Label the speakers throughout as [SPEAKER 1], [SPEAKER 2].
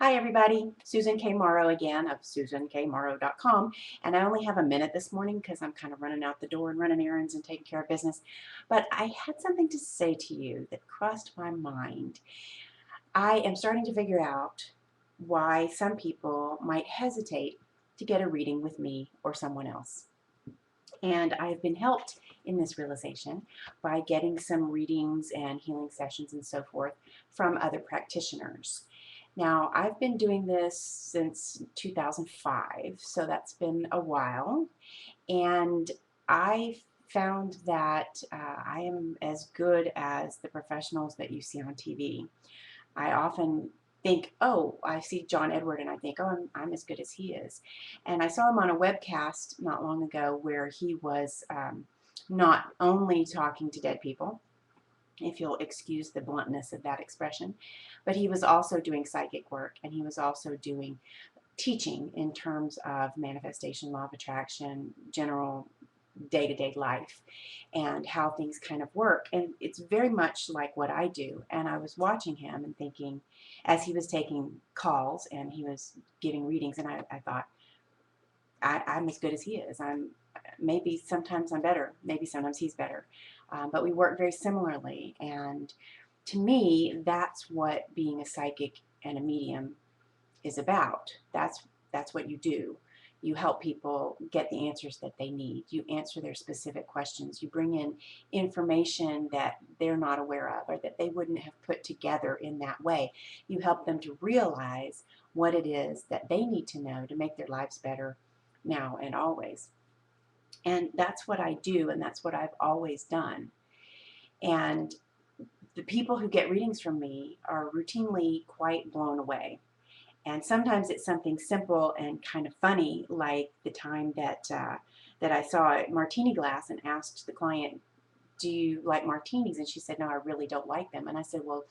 [SPEAKER 1] Hi everybody, Susan K. Morrow again of susankmorrow.com, and I only have a minute this morning because I'm kind of running out the door and running errands and taking care of business, but I had something to say to you that crossed my mind. I am starting to figure out why some people might hesitate to get a reading with me or someone else. And I've been helped in this realization by getting some readings and healing sessions and so forth from other practitioners. Now, I've been doing this since 2005, so that's been a while, and I found that I am as good as the professionals that you see on TV. I often think, oh, I see John Edward and I think, oh, I'm as good as he is. And I saw him on a webcast not long ago where he was not only talking to dead people, if you'll excuse the bluntness of that expression, but he was also doing psychic work, and he was also doing teaching in terms of manifestation, law of attraction, general day-to-day life, and how things kind of work. And it's very much like what I do. And I was watching him and thinking, as he was taking calls and he was giving readings, and I thought, I'm as good as he is. Maybe sometimes I'm better, maybe sometimes he's better, but we work very similarly. And to me, that's what being a psychic and a medium is about. That's what you do. You help people get the answers that they need. You answer their specific questions. You bring in information that they're not aware of or that they wouldn't have put together in that way. You help them to realize what it is that they need to know to make their lives better now and always. And that's what I do, and that's what I've always done. And the people who get readings from me are routinely quite blown away. And sometimes it's something simple and kind of funny, like the time that I saw a martini glass and asked the client, do you like martinis? And she said, no, I really don't like them. And I said, well,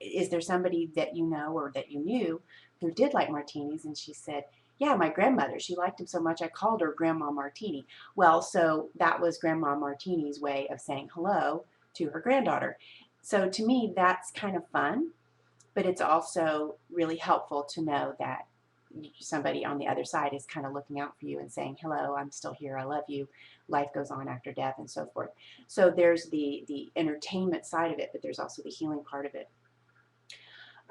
[SPEAKER 1] is there somebody that you know or that you knew who did like martinis? And she said, yeah, my grandmother. She liked them so much I called her Grandma Martini. Well, so that was Grandma Martini's way of saying hello to her granddaughter. So to me, that's kind of fun, but it's also really helpful to know that somebody on the other side is kind of looking out for you and saying, hello, I'm still here, I love you, life goes on after death, and so forth. So there's the entertainment side of it, but there's also the healing part of it.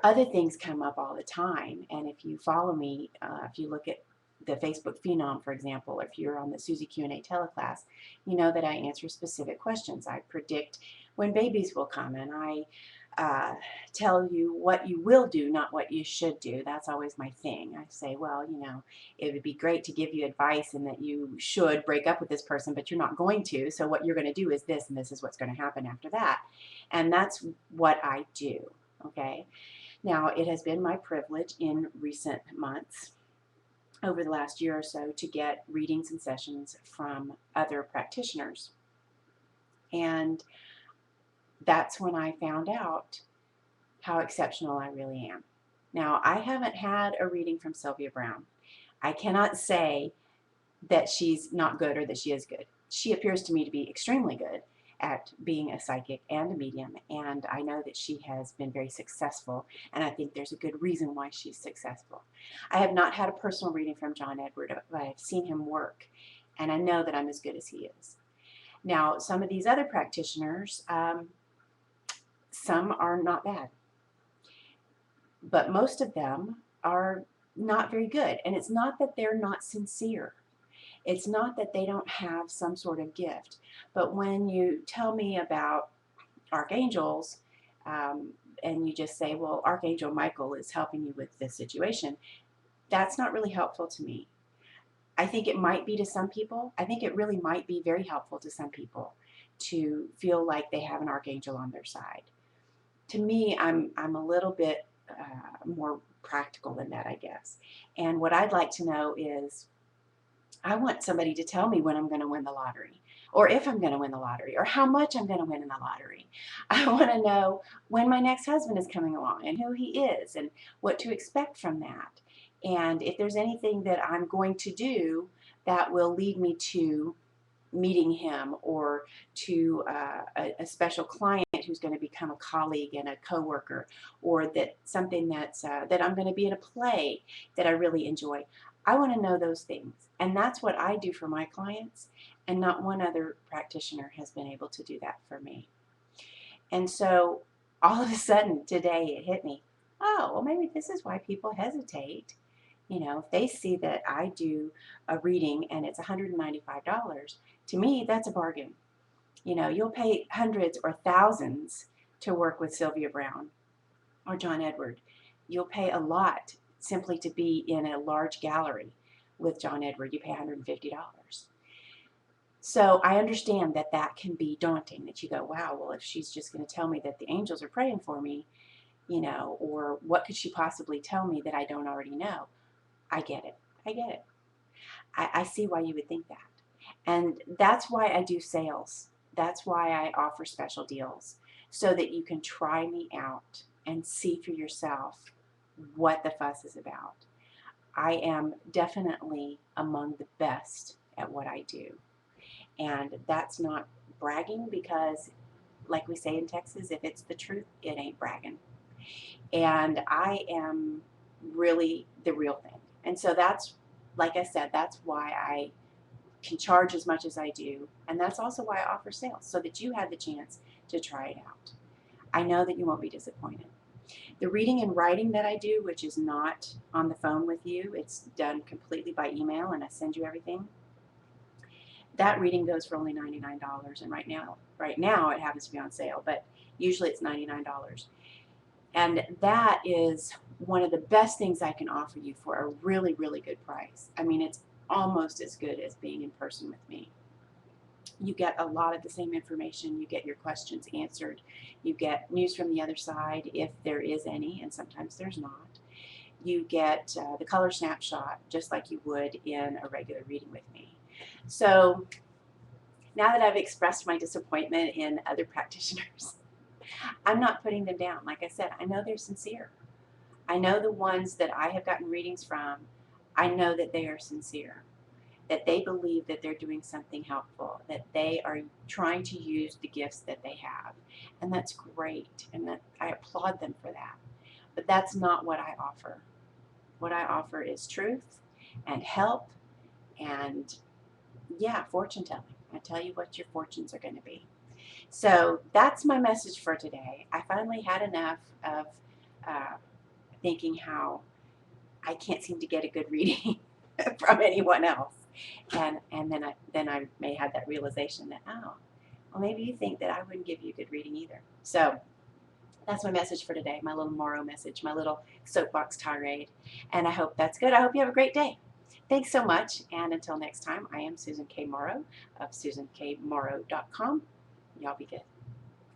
[SPEAKER 1] Other things come up all the time, and if you follow me, if you look at the Facebook Phenom, for example, or if you're on the Suzi-Q teleclass, you know that I answer specific questions. I predict when babies will come, and I tell you what you will do, not what you should do. That's always my thing. I say, well, you know, it would be great to give you advice and that you should break up with this person, but you're not going to. So what you're going to do is this, and this is what's going to happen after that. And that's what I do, okay? Now, it has been my privilege in recent months, over the last year or so, to get readings and sessions from other practitioners. And that's when I found out how exceptional I really am. Now, I haven't had a reading from Sylvia Browne. I cannot say that she's not good or that she is good. She appears to me to be extremely good at being a psychic and a medium, and I know that she has been very successful, and I think there's a good reason why she's successful. I have not had a personal reading from John Edward, but I've seen him work, and I know that I'm as good as he is. Now, some of these other practitioners, some are not bad, but most of them are not very good. And it's not that they're not sincere. It's not that they don't have some sort of gift. But when you tell me about archangels, and you just say, well, Archangel Michael is helping you with this situation, that's not really helpful to me. I think it might be to some people. I think it really might be very helpful to some people to feel like they have an archangel on their side. To me, I'm a little bit more practical than that, I guess. And what I'd like to know is, I want somebody to tell me when I'm going to win the lottery, or if I'm going to win the lottery, or how much I'm going to win in the lottery. I want to know when my next husband is coming along and who he is and what to expect from that. And if there's anything that I'm going to do that will lead me to meeting him or to a special client client who's going to become a colleague and a coworker, or that something that's that I'm going to be in a play that I really enjoy. I want to know those things, and that's what I do for my clients, and not one other practitioner has been able to do that for me. And so all of a sudden today it hit me, oh, well, maybe this is why people hesitate. You know, if they see that I do a reading and it's $195, to me that's a bargain. You know, you'll pay hundreds or thousands to work with Sylvia Browne or John Edward. You'll pay a lot simply to be in a large gallery with John Edward. You pay $150. So I understand that that can be daunting, that you go, wow, well, if she's just going to tell me that the angels are praying for me, you know, or what could she possibly tell me that I don't already know? I get it. I get it. I see why you would think that. And that's why I do sales. That's why I offer special deals, so that you can try me out and see for yourself what the fuss is about. I am definitely among the best at what I do. And that's not bragging, because, like we say in Texas, if it's the truth, it ain't bragging. And I am really the real thing. And so that's, like I said, that's why I can charge as much as I do. And that's also why I offer sales, so that you have the chance to try it out. I know that you won't be disappointed. The reading and writing that I do, which is not on the phone with you, it's done completely by email, and I send you everything. That reading goes for only $99, and right now it happens to be on sale, but usually it's $99. And that is one of the best things I can offer you for a really, really good price. I mean, it's almost as good as being in person with me. You get a lot of the same information. You get your questions answered. You get news from the other side, if there is any, and sometimes there's not. You get the color snapshot, just like you would in a regular reading with me. So now that I've expressed my disappointment in other practitioners, I'm not putting them down. Like I said, I know they're sincere. I know the ones that I have gotten readings from, I know that they are sincere, that they believe that they're doing something helpful, that they are trying to use the gifts that they have. And that's great, and that I applaud them for that. But that's not what I offer. What I offer is truth and help and, yeah, fortune telling. I tell you what your fortunes are going to be. So that's my message for today. I finally had enough of thinking how I can't seem to get a good reading from anyone else. And then I may have that realization that, oh, well, maybe you think that I wouldn't give you a good reading either. So that's my message for today, my little Morrow message, my little soapbox tirade. And I hope that's good. I hope you have a great day. Thanks so much. And until next time, I am Susan K. Morrow of SusanKMorrow.com. Y'all be good.